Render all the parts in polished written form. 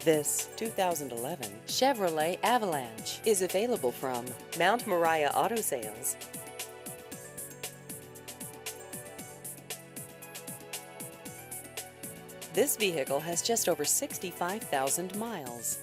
This 2011 Chevrolet Avalanche is available from Mount Moriah Auto Sales. This vehicle has just over 65,000 miles.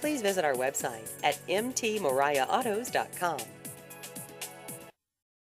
Please visit our website at mtmoriahautos.com.